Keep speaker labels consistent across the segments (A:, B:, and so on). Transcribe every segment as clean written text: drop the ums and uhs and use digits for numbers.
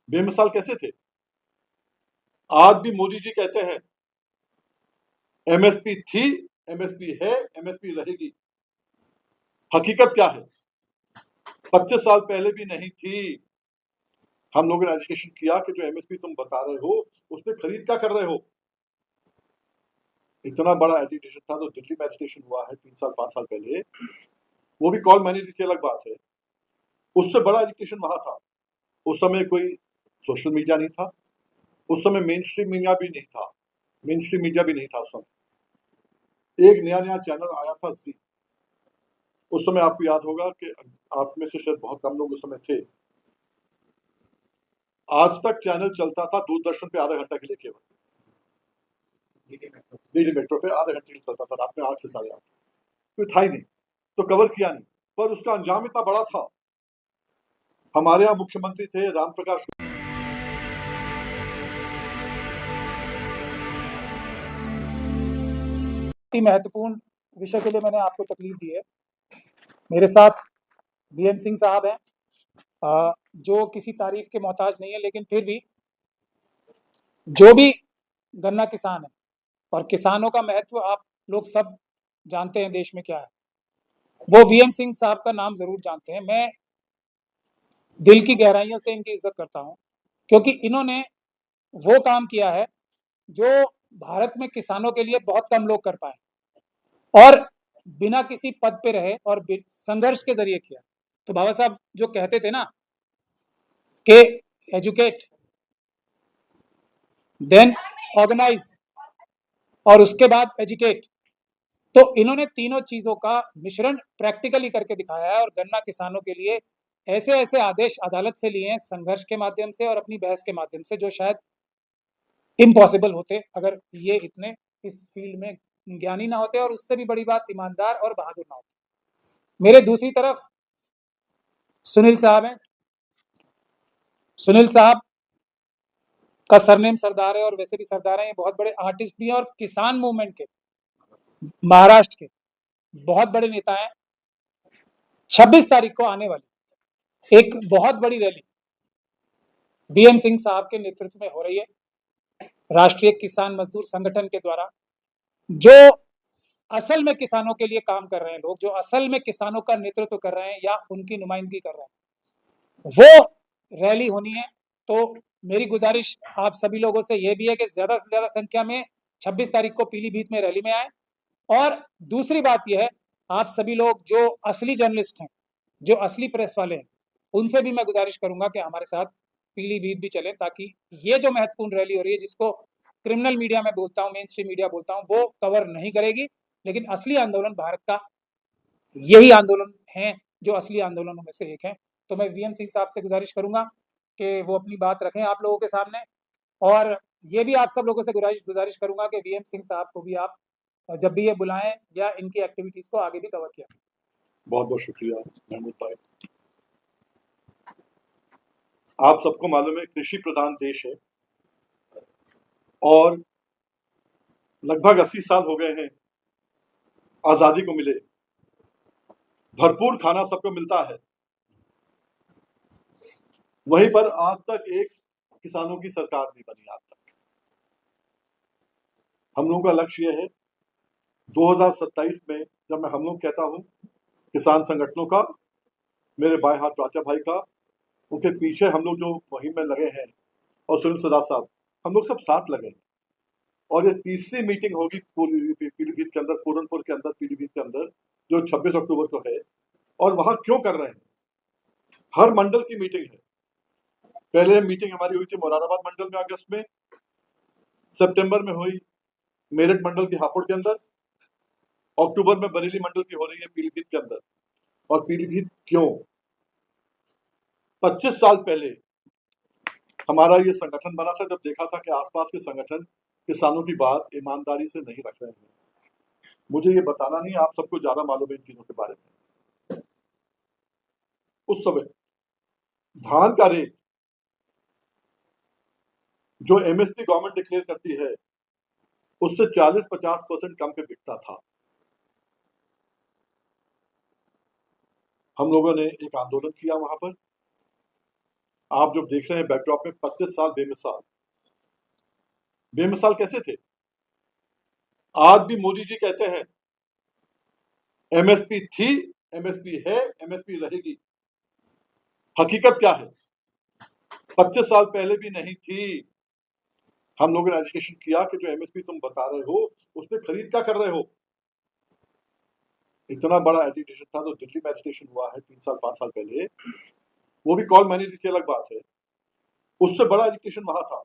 A: बेमिसाल कैसे थे। आज भी मोदी जी कहते हैं एमएसपी थी, एमएसपी है, एमएसपी रहेगी। हकीकत क्या है? 25 साल पहले भी नहीं थी। हम लोगों ने एजुकेशन किया कि जो एमएसपी तुम बता रहे हो उसमें खरीद क्या कर रहे हो। इतना बड़ा एजुकेशन था। तो दिल्ली में एजुकेशन हुआ है 3 साल 5 साल पहले, वो भी कॉल मैंने दी थी, अलग बात है। उससे बड़ा एजुकेशन वहां था। उस समय कोई सोशल मीडिया नहीं था, उस समय मेन स्ट्रीम मीडिया भी नहीं था, मेन स्ट्रीम मीडिया भी नहीं था उस समय। एक नया नया चैनल आया था जी। उस समय आपको याद होगा कि आप में से शायद बहुत कम लोग उस समय थे। आज तक चैनल चलता था दूरदर्शन पे आधा घंटा के लिए केवल, डीडी मेट्रो पे आधे घंटे के लिए चलता था, रात में 8 से 8:30। कोई था ही नहीं, तो कवर किया नहीं। पर उसका अंजाम इतना बड़ा था। हमारे यहाँ मुख्यमंत्री थे राम प्रकाश।
B: महत्वपूर्ण विषय के लिए मैंने आपको तकलीफ दी है। मेरे साथ बीएम सिंह साहब हैं, जो किसी तारीफ के मोहताज नहीं है, लेकिन फिर भी जो भी गन्ना किसान है, और किसानों का महत्व आप लोग सब जानते हैं देश में क्या है, वो वीएम सिंह साहब का नाम जरूर जानते हैं। मैं दिल की गहराइयों से इनकी इज्जत करता हूं, क्योंकि इन्होंने वो काम किया है जो भारत में किसानों के लिए बहुत कम लोग कर पाए, और बिना किसी पद पे रहे और संघर्ष के जरिए किया। तो बाबा साहब जो कहते थे ना कि एजुकेट, देन ऑर्गेनाइज, और उसके बाद एजिटेट, तो इन्होंने तीनों चीजों का मिश्रण प्रैक्टिकली करके दिखाया है। और गन्ना किसानों के लिए ऐसे ऐसे आदेश अदालत से लिए हैं, संघर्ष के माध्यम से और अपनी बहस के माध्यम से, जो शायद इम्पॉसिबल होते अगर ये इतने इस फील्ड में ज्ञानी ना होते, और उससे भी बड़ी बात ईमानदार और बहादुर ना होते। मेरे दूसरी तरफ सुनील साहब हैं। सुनील साहब का सरनेम सरदार है, और वैसे भी सरदार हैं। ये बहुत बड़े आर्टिस्ट भी हैं और किसान मूवमेंट के, महाराष्ट्र के बहुत बड़े नेता हैं। 26 तारीख को आने वाली एक बहुत बड़ी रैली बीएम सिंह साहब के नेतृत्व में हो रही है, राष्ट्रीय किसान मजदूर संगठन के द्वारा। जो असल में किसानों के लिए काम कर रहे हैं लोग, जो असल में किसानों का नेतृत्व कर रहे हैं या उनकी नुमाइंदगी कर रहे हैं, वो रैली होनी है। तो मेरी गुजारिश आप सभी लोगों से यह भी है कि ज्यादा से ज्यादा संख्या में 26 तारीख को पीलीभीत में रैली में आए। और दूसरी बात यह है, आप सभी लोग जो असली जर्नलिस्ट हैं, जो असली प्रेस वाले हैं, उनसे भी मैं गुजारिश करूंगा कि हमारे साथ पीलीभीत भी चलें, ताकि ये जो महत्वपूर्ण रैली हो रही है, जिसको क्रिमिनल मीडिया में बोलता हूँ, मेन स्ट्रीम मीडिया बोलता हूँ, वो कवर नहीं करेगी, लेकिन असली आंदोलन भारत का यही आंदोलन है, जो असली आंदोलनों में से एक है। तो मैं वीएम सिंह साहब से गुजारिश करूंगा कि वो अपनी बात रखें आप लोगों के सामने, और ये भी आप सब लोगों से गुजारिश करूंगा कि वीएम सिंह साहब को भी आप जब भी ये बुलाएं या इनकी एक्टिविटीज को आगे भी कवर किया।
A: बहुत बहुत शुक्रिया महमूद भाई। आप सबको मालूम है कृषि प्रधान देश है, और लगभग 80 साल हो गए हैं आजादी को मिले। भरपूर खाना सबको मिलता है, वहीं पर आज तक एक किसानों की सरकार नहीं बनी। आज तक हम लोगों का लक्ष्य यह है 2027 में, जब मैं हम लोग कहता हूं किसान संगठनों का, मेरे बाएं हाथ राजा भाई का, उनके पीछे हम लोग जो मुहिम में लगे हैं, और सुनील सदा साहब, हम लोग सब साथ लगे। और ये तीसरी मीटिंग होगी पीलीभीत के अंदर, पूरनपुर के अंदर, पीलीभीत के अंदर, जो 26 अक्टूबर को है। और वहां क्यों कर रहे हैं? हर मंडल की मीटिंग है। पहले मीटिंग हमारी हुई थी मुरादाबाद मंडल में अगस्त में, सितंबर में हुई मेरठ मंडल की हापुड़ के अंदर, अक्टूबर में बरेली मंडल की हो रही है पीलीभीत के अंदर। और पीलीभीत क्यों? 25 साल पहले हमारा ये संगठन बना था, जब देखा था कि आसपास के संगठन किसानों की बात ईमानदारी से नहीं रख रहे हैं। मुझे ये बताना नहीं, आप सबको ज्यादा मालूम है इन चीजों के बारे में। उस समय धान का रेट जो एमएसपी गवर्नमेंट डिक्लेयर करती है, उससे 40-50% कम पे बिकता था। हम लोगों ने एक आंदोलन किया वहां पर, आप जो देख रहे हैं बैकड्रॉप में 25 साल बेमिसाल, बेमिसाल कैसे थे? आज भी मोदी जी कहते हैं एमएसपी थी, एमएसपी है, एमएसपी रहेगी। हकीकत क्या है? 25 साल पहले भी नहीं थी। हम लोगों ने एजुकेशन किया कि जो एमएसपी तुम बता रहे हो उसमें खरीद क्या कर रहे हो? इतना बड़ा एजुकेशन था तो दिल्ली में एजुकेशन हुआ है 3 साल 5 साल पहले, वो भी कॉल मैनेज की अलग बात है। उससे बड़ा एजुकेशन वहां था।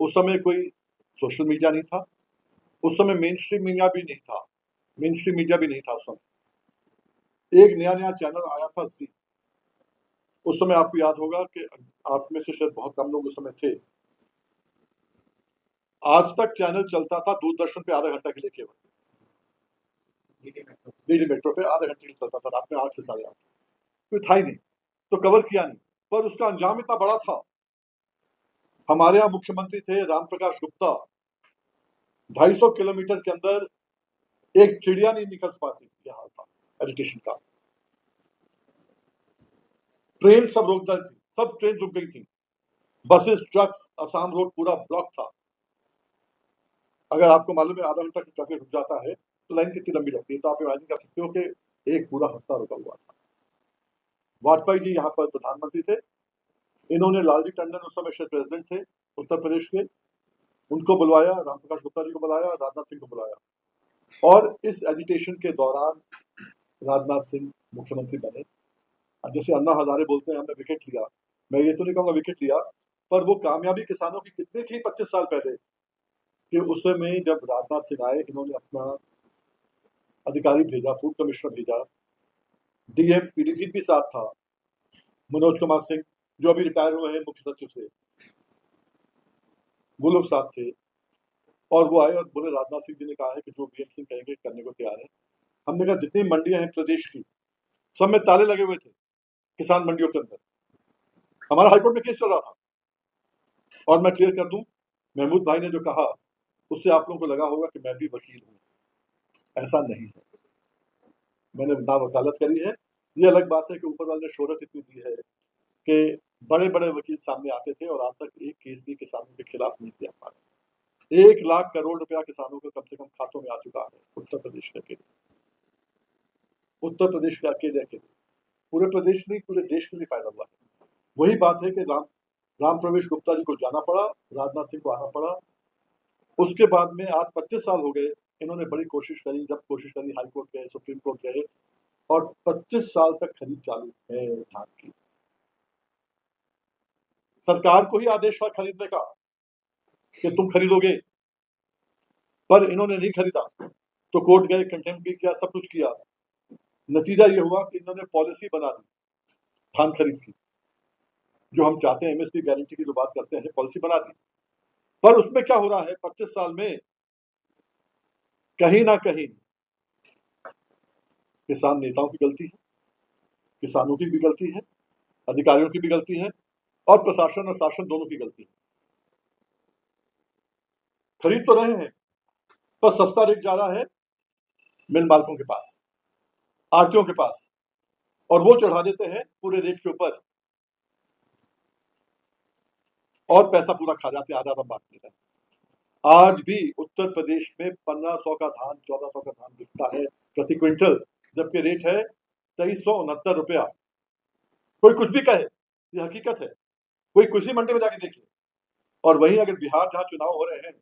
A: उस समय कोई सोशल मीडिया नहीं था, उस समय मेन स्ट्रीम मीडिया भी नहीं था, मेन स्ट्रीम मीडिया भी नहीं था उस समय। एक नया नया चैनल आया था जी। उस समय आपको याद होगा कि आप में से शायद बहुत कम लोग उस समय थे। आज तक चैनल चलता था दूरदर्शन पे आधा घंटा के लिए केवल, डीडी मेट्रो पे आधा घंटे के लिए चलता था, रात में 8 से 8:30। कोई था ही नहीं, तो कवर किया नहीं। पर उसका अंजाम इतना बड़ा था। हमारे यहाँ मुख्यमंत्री थे रामप्रकाश गुप्ता, 250 किलोमीटर के अंदर एक चिड़िया नहीं निकल पाती थी, यह हाल था एजुकेशन का। ट्रेन सब रोक दी थी, सब ट्रेन रुक गई थी, बसेस ट्रक्स, असम रोड पूरा ब्लॉक था। अगर आपको मालूम है आधा घंटा की ट्रक रुक जाता है तो लाइन कितनी लंबी लगती है, तो आप इमेजिन कर सकते हो कि एक पूरा हफ्ता रुका हुआ था। वाजपेयी जी यहाँ पर प्रधानमंत्री थे, इन्होंने लालजी टंडन उस समय शायद प्रेसिडेंट थे उत्तर प्रदेश के, उनको बुलवाया, रामप्रकाश गुप्ता जी को बुलाया, राजनाथ सिंह को बुलाया, और इस एजिटेशन के दौरान राजनाथ सिंह मुख्यमंत्री बने। जैसे अन्ना हजारे बोलते हैं हमने विकेट लिया, मैं ये तो नहीं कहूँगा विकेट लिया, पर वो कामयाबी किसानों की कितनी थी 25 साल पहले, कि उस समय जब राजनाथ सिंह आए, इन्होंने अपना अधिकारी भेजा, फूड कमिश्नर भेजा, डीएम पीलीभीत भी साथ था, मनोज कुमार सिंह जो अभी रिटायर हुए हैं मुख्य सचिव से, वो लोग साथ थे। और वो आए और बोले राजनाथ सिंह जी ने कहा है कि जो बीएम सिंह कहेंगे करने को तैयार है। हमने कहा जितनी मंडियां हैं प्रदेश की सब में ताले लगे हुए थे किसान मंडियों के अंदर। हमारा हाईकोर्ट में केस चल रहा था। और मैं क्लियर कर दूं, महमूद भाई ने जो कहा उससे आप लोगों को लगा होगा कि मैं भी वकील हूं। ऐसा नहीं है, मैंने ना वकालत करी है। ये अलग बात है कि ऊपर वाले ने शोहरत इतनी दी है कि बड़े बड़े वकील सामने आते थे और आज तक एक केस भी किसानों के खिलाफ नहीं किया हमारा। 1 लाख करोड़ रुपया किसानों के कम से कम खातों में आ चुका है उत्तर प्रदेश के अकेले, उत्तर प्रदेश के अकेले। पूरे प्रदेश नहीं, पूरे देश के लिए फायदा हुआ है। वही बात है कि राम प्रवेश गुप्ता जी को जाना पड़ा, राजनाथ सिंह को आना पड़ा। उसके बाद में आज 25 साल हो गए, इन्होंने बड़ी कोशिश करी, जब कोशिश करी हाई कोर्ट गए, सुप्रीम कोर्ट गए, और 25 साल तक खरीद चालू है धान की। सरकार को ही आदेश था खरीदने का कि तुम खरीदोगे, पर इन्होंने नहीं खरीदा, तो कोर्ट गए, कंटेम्प्ट भी किया, सब कुछ किया। नतीजा ये हुआ कि इन्होंने पॉलिसी बना दी धान खरीद की, जो हम चाहते हैं एमएसपी गारंटी की जो बात करते हैं, पॉलिसी बना दी। पर उसमें क्या हो रहा है 25 साल में, कहीं ना कहीं किसान नेताओं की गलती है, किसानों की भी गलती है, अधिकारियों की भी गलती है, और प्रशासन और शासन दोनों की गलती है। खरीद तो रहे हैं पर सस्ता रेट जा रहा है मिल मालिकों के पास, आड़तियों के पास, और वो चढ़ा देते हैं पूरे रेट के ऊपर और पैसा पूरा खा जाते हैं, आधा आधा बांट देते हैं। आज भी उत्तर प्रदेश में 1500 का धान, 1400 का धान बिकता है प्रति क्विंटल, जबकि रेट है 2369 रुपया। कोई कुछ भी कहे, ये हकीकत है। कोई किसी मंडी में जाके देख ले। और वहीं अगर बिहार जहाँ चुनाव हो रहे हैं,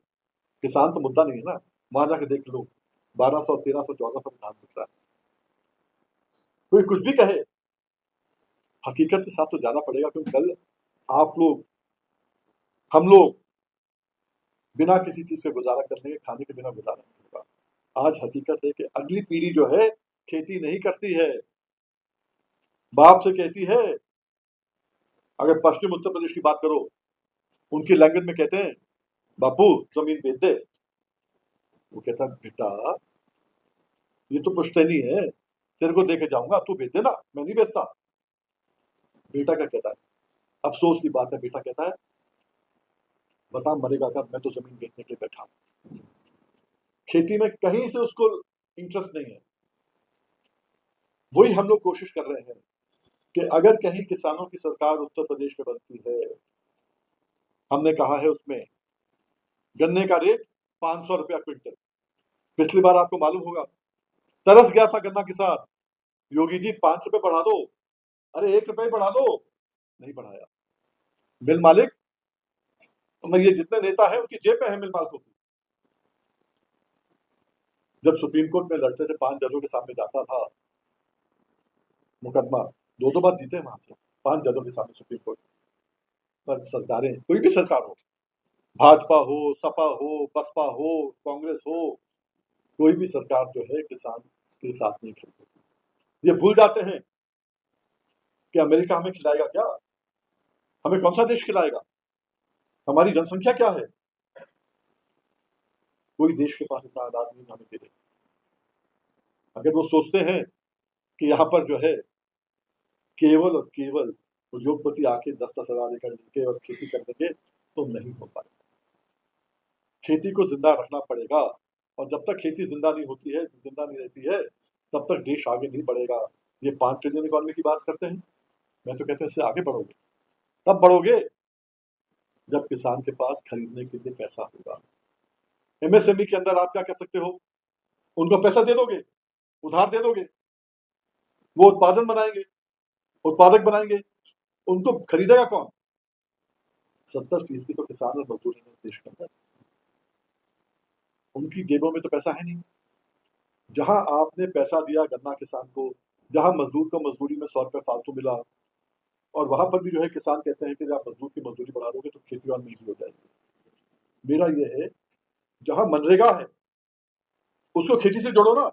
A: किसान तो मुद्दा नहीं है ना, वहां जाके देख लो 1200, 1300, 1400 का धान बिक रहा है। कोई कुछ भी कहे, हकीकत के साथ तो जाना पड़ेगा, क्योंकि कल आप लोग, हम लोग बिना किसी चीज से गुजारा करने के, खाने के बिना गुजारा नहीं होगा। आज हकीकत है कि अगली पीढ़ी जो है खेती नहीं करती है, बाप से कहती है। अगर पश्चिम उत्तर प्रदेश की बात करो, उनकी लैंग्वेज में कहते हैं बापू जमीन बेच दे। वो कहता बेटा ये तो पुश्तैनी है, तेरे को देके जाऊंगा, तू बेच देना, मैं नहीं बेचता। बेटा क्या कहता है, अफसोस की बात है, बेटा कहता है बता मरेगा कब, मैं तो जमीन बेचने के लिए बैठा हूं। खेती में कहीं से उसको इंटरेस्ट नहीं है। वही हम लोग कोशिश कर रहे हैं कि अगर कहीं किसानों की सरकार उत्तर प्रदेश में बनती है, हमने कहा है उसमें गन्ने का रेट 500 रुपया क्विंटल। पिछली बार आपको मालूम होगा, तरस गया था गन्ना किसान, योगी जी 5 रुपए बढ़ा दो, अरे 1 रुपए बढ़ा दो, नहीं बढ़ाया। मिल मालिक, ये जितने नेता हैं उनकी जेब में है मिल मालिकों की। जब सुप्रीम कोर्ट में लड़ते थे 5 जजों के सामने जाता था मुकदमा, 2-2 बार जीते वहां से 5 जजों के सामने सुप्रीम कोर्ट। पर सरकारें, कोई भी सरकार हो, भाजपा हो, सपा हो, बसपा हो, कांग्रेस हो, कोई भी सरकार जो है किसान के साथ नहीं खड़ी। ये भूल जाते हैं कि अमेरिका हमें खिलाएगा क्या, हमें कौन सा देश खिलाएगा, हमारी जनसंख्या क्या है, कोई देश के पास इतना आजाद नहीं हमें दे। अगर वो सोचते हैं कि यहाँ पर जो है केवल और केवल उद्योगपति आके 10-10 हजार एकड़ लेके और खेती कर देंगे तो नहीं हो पाएगा। खेती को जिंदा रखना पड़ेगा, और जब तक खेती जिंदा नहीं होती है, जिंदा नहीं रहती है, तब तक देश आगे नहीं बढ़ेगा। ये 5 ट्रिलियन इकॉनमी की बात करते हैं, मैं तो कहता हूँ इससे आगे बढ़ोगे, तब बढ़ोगे जब किसान के पास खरीदने के लिए पैसा होगा। एमएसएमई के अंदर आप क्या कर सकते हो, उनको पैसा दे दोगे, उधार दे दोगे, वो उत्पादन बनाएंगे, उत्पादक बनाएंगे, उनको खरीदेगा कौन? 70% तो किसान और मजदूर है इस देश के अंदर, उनकी जेबों में तो पैसा है नहीं। जहां आपने पैसा दिया गन्ना किसान को, जहां मजदूर को मजदूरी में 100 रुपए फालतू मिला, और वहां पर भी जो है किसान कहते हैं कि आप मजदूर की मजदूरी बढ़ा दोगे तो खेती और महंगी हो जाएगी। मेरा ये है, जहां मनरेगा है उसको खेती से जोड़ो ना।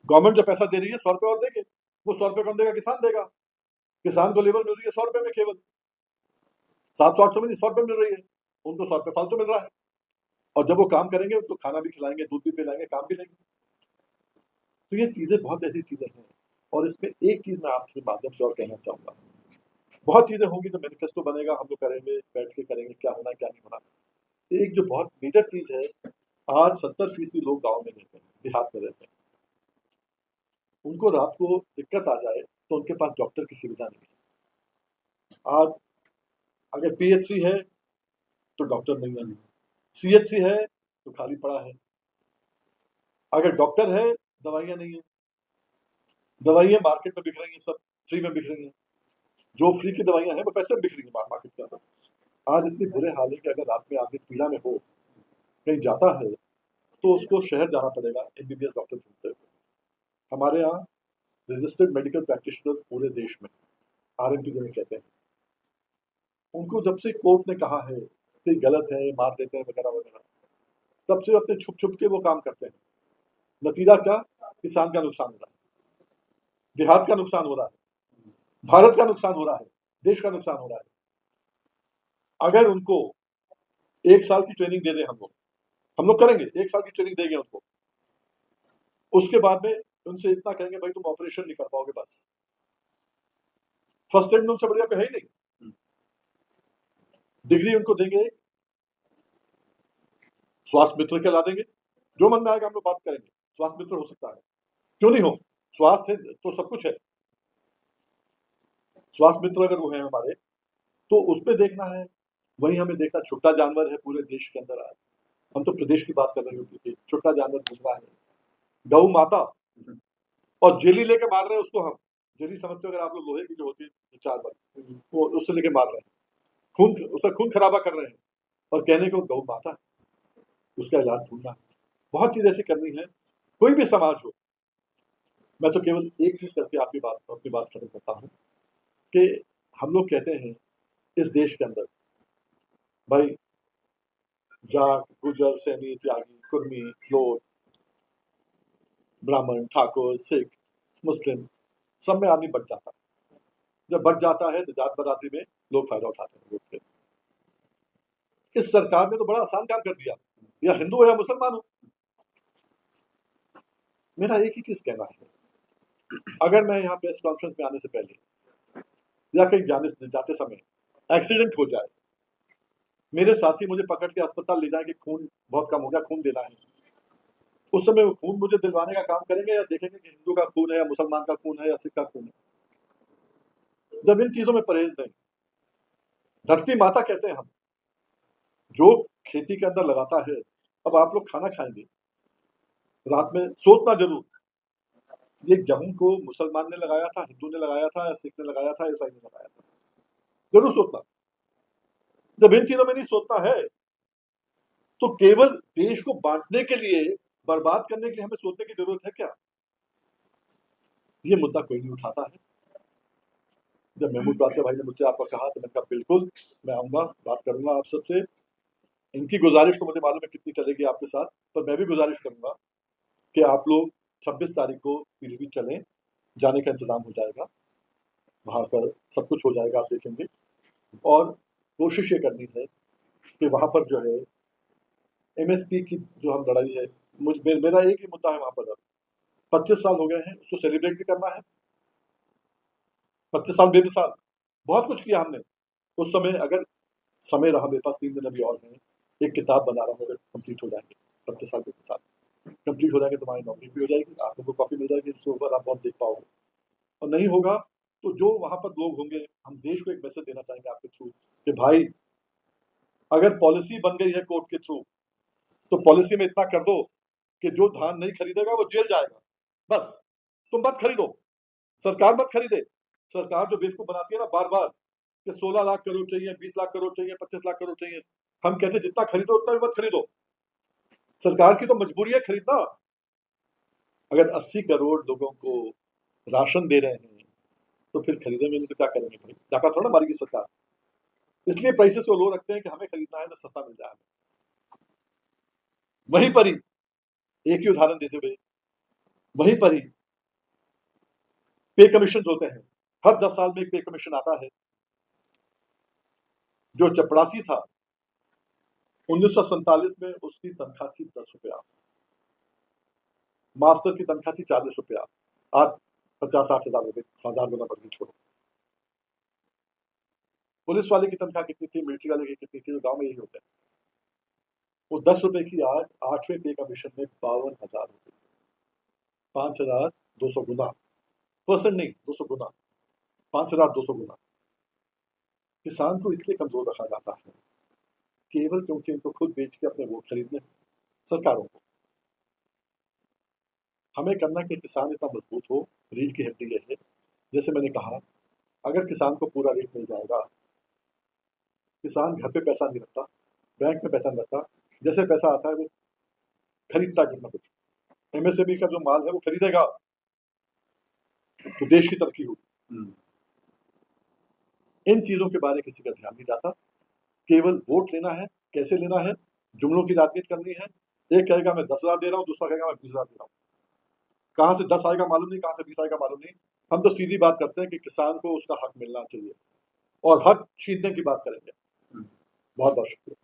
A: गवर्नमेंट जो पैसा दे रही है 100 रुपए और देंगे, वो 100 रुपए कौन देगा? किसान देगा। किसान को लेबर मिल रही है 100 रुपए में, केवल 700-800 में 100 रुपए मिल रही है, उनको 100 रुपए फालतू मिल रहा है। और जब वो काम करेंगे उनको खाना भी खिलाएंगे, दूध भी पिलाएंगे, काम भी लेंगे। तो ये चीजें, बहुत ऐसी चीजें हैं। और इसमें एक चीज मैं आपके माध्यम से और कहना चाहूंगा, बहुत चीजें होंगी तो मैनिफेस्टो बनेगा, हम लोग करेंगे, बैठ के करेंगे क्या होना क्या नहीं होना। एक जो बहुत मेजर चीज है, आज 70% लोग गाँव में रहते हैं, देहात में रहते हैं, उनको रात को दिक्कत आ जाए तो उनके पास डॉक्टर की सुविधा नहीं है। आज अगर पीएचसी है तो डॉक्टर नहीं है, सीएचसी है तो खाली पड़ा है। अगर डॉक्टर है, दवाइयां नहीं है, दवाइयां मार्केट में बिक रही हैं, सब फ्री में बिक रही हैं। जो फ्री की दवाइयां हैं वो पैसे में बिक रही हैं मार्केट के अंदर। आज इतनी बुरे हाल है कि अगर रात में आदमी पीड़ा में हो, कहीं जाता है, तो उसको शहर जाना पड़ेगा एमबीबीएस डॉक्टर ढूंढते हुए। हमारे यहाँ रजिस्टर्ड मेडिकल प्रैक्टिशनर पूरे देश में, आरएमपी जिन्हें कहते हैं, उनको जब से कोर्ट ने कहा है कि गलत है, मार देते हैं वगैरह वगैरह, तब से अपने छुप छुप के वो काम करते हैं। नतीजा क्या? किसान का नुकसान हो रहा है, देहात का नुकसान हो रहा है, भारत का नुकसान हो रहा है, देश का नुकसान हो रहा है। अगर उनको 1 साल की ट्रेनिंग दे दें हम लोग करेंगे, 1 साल की ट्रेनिंग देंगे उनको, उसके बाद में उनसे इतना कहेंगे भाई तुम ऑपरेशन नहीं कर पाओगे, बस फर्स्ट एड में उनसे बढ़िया तो है ही नहीं। डिग्री उनको देंगे, स्वास्थ्य मित्र के ला देंगे, जो मन में आएगा हम लोग बात करेंगे। स्वास्थ्य मित्र हो सकता है, क्यों नहीं हो, स्वास्थ्य तो सब कुछ है। स्वास्थ्य मित्र अगर वो है हमारे, तो उसमें देखना है। वही हमें देखना, छुट्टा जानवर है पूरे देश के अंदर। आज हम तो प्रदेश की बात कर रहे होते थे, छुट्टा जानवर घूम रहा है, गौ माता, और जेली लेके मार रहे हैं उसको। हम जेली समझते हो अगर आप लोग, लोहे की जो होती है 4 बार, वो उससे लेके मार रहे हैं, खून, उसका खून खराबा कर रहे हैं, और कहने को गौ माता, उसका इलाज ढूंढना है। बहुत चीज ऐसी करनी है, कोई भी समाज हो। मैं तो केवल एक चीज करके आपकी बात, अपनी बात खत्म करता हूँ कि हम लोग कहते हैं इस देश के अंदर, भाई जाट, गुजर, सैनी, त्यागी, कुर्मी, लोट, ब्राह्मण, ठाकुर, सिख, मुस्लिम, सब में आदमी बढ़ जाता है। जब बढ़ जाता है तो जात बराती में लोग फायदा उठाते हैं वोट के। इस सरकार ने तो बड़ा आसान काम कर दिया, या हिंदू हो या मुसलमान हो। मेरा एक ही चीज कहना है, अगर मैं यहाँ प्रेस कॉन्फ्रेंस में आने से पहले या कहीं जाते समय एक्सीडेंट हो जाए, मेरे साथी मुझे पकड़ के अस्पताल ले जाए कि खून बहुत कम हो गया, खून देना है, उस समय वो खून मुझे दिलवाने का काम करेंगे या देखेंगे कि हिंदू का खून है या मुसलमान का खून है या सिख का खून है। जब इन चीजों में परहेज नहीं, धरती माता कहते हैं हम, जो खेती के अंदर लगाता है, अब आप लोग खाना खाएंगे, रात में सोचना जरूर, ये गेहूं को मुसलमान ने लगाया था, हिंदू ने लगाया था, या सिख ने लगाया था, ईसाई ने लगाया था, जरूर सोचना। जब इन चीजों में नहीं सोचना है तो केवल देश को बांटने के लिए, बर्बाद करने के लिए हमें सोचने की जरूरत है क्या? ये मुद्दा कोई नहीं उठाता है। जब महमूद बादशाह भाई ने मुझसे आपको कहा तो मैंने कहा बिल्कुल मैं आऊंगा, बात करूंगा आप सबसे। इनकी गुजारिश तो मुझे मालूम है कितनी चलेगी आपके साथ, पर मैं भी गुजारिश करूंगा कि आप लोग 26 तारीख को पीलीभीत चलें, जाने का इंतजाम हो जाएगा, वहां पर सब कुछ हो जाएगा, आप देखेंगे। और कोशिश ये करनी है कि वहां पर जो है एमएसपी की जो हम लड़ाई है, मेरा एक ही मुद्दा है वहां पर, 25 साल हो गए हैं, उसको सेलिब्रेट भी करना है। 25 साल बेमिसाल, बहुत कुछ किया हमने उस समय। अगर समय रहा मेरे पास, 3 दिन अभी और हैं, एक किताब बना रहा हूँ, अगर कंप्लीट हो जाएंगे 25 साल बेमिसाल कंप्लीट हो जाएंगे, तुम्हारी नौकरी भी हो जाएगी, आप लोगों को कॉपी मिल जाएगी, उसके ऊपर आप बहुत देख पाओगे। और नहीं होगा तो जो वहां पर लोग होंगे, हम देश को एक मैसेज देना चाहेंगे आपके थ्रू कि भाई अगर पॉलिसी बन गई है कोर्ट के थ्रू, तो पॉलिसी में इतना कर दो कि जो धान नहीं खरीदेगा वो जेल जाएगा। बस तुम मत खरीदो, सरकार मत खरीदे। सरकार जो बेवकूफ बनाती है ना बार बार कि 16 लाख करोड़ चाहिए, 20 लाख करोड़ चाहिए, 25 लाख करोड़ चाहिए, हम कहते जितना खरीदो उतना भी मत खरीदो। सरकार की तो मजबूरी है खरीदना। अगर 80 करोड़ लोगों को राशन दे रहे हैं तो फिर खरीदेंगे नहीं तो क्या करेंगे भाई? धक्का थोड़ा मारेगी सरकार। इसलिए प्राइसेस को लो रखते हैं कि हमें खरीदना है तो सस्ता मिल जाए। वहीं पर ही एक ही उदाहरण देते हुए, वहीं पर ही पे कमीशन होते हैं, हर 10 साल में एक पे कमीशन आता है। जो चपड़ासी था 1947 में उसकी तनख्वाह थी 10 रुपया, मास्टर की तनख्वाह थी 40 रुपया, आज 50-60 हजार रुपए, 1000 गुना बढ़ गई। छोड़ो, पुलिस वाले की तनख्वाह कितनी थी, मिलिट्री वाले की कितनी थी, जो गांव में यही होते हैं, वो 10 रुपए की आज 8वें पे कमीशन में 52,000 रुपए, 5,200 गुना, परसेंट नहीं 200 गुना, 5,200 गुना। किसान को इसलिए कमजोर रखा जाता है केवल क्योंकि उनको खुद बेच के अपने वोट खरीदने सरकारों को। हमें करना कि किसान इतना मजबूत हो, रीढ़ की हड्डी है। जैसे मैंने कहा, अगर किसान को पूरा रेट मिल जाएगा, किसान घर पे पैसा नहीं रखता, बैंक में पैसा नहीं रखता, जैसे पैसा आता है वो खरीदता कुछ ना कुछ, एमएसएमई का जो माल है वो खरीदेगा, तो देश की तरक्की होगी। इन चीजों के बारे किसी का ध्यान नहीं जाता, केवल वोट लेना है, कैसे लेना है, जुमलों की राजनीति करनी है। एक कहेगा मैं 10,000 दे रहा हूँ, दूसरा कहेगा मैं 20,000 दे रहा हूँ। कहाँ से 10 आएगा मालूम नहीं, कहाँ से 20 आएगा मालूम नहीं। हम तो सीधी बात करते हैं कि किसान को उसका हक मिलना चाहिए, और हक छीनने की बात करेंगे। बहुत बहुत शुक्रिया।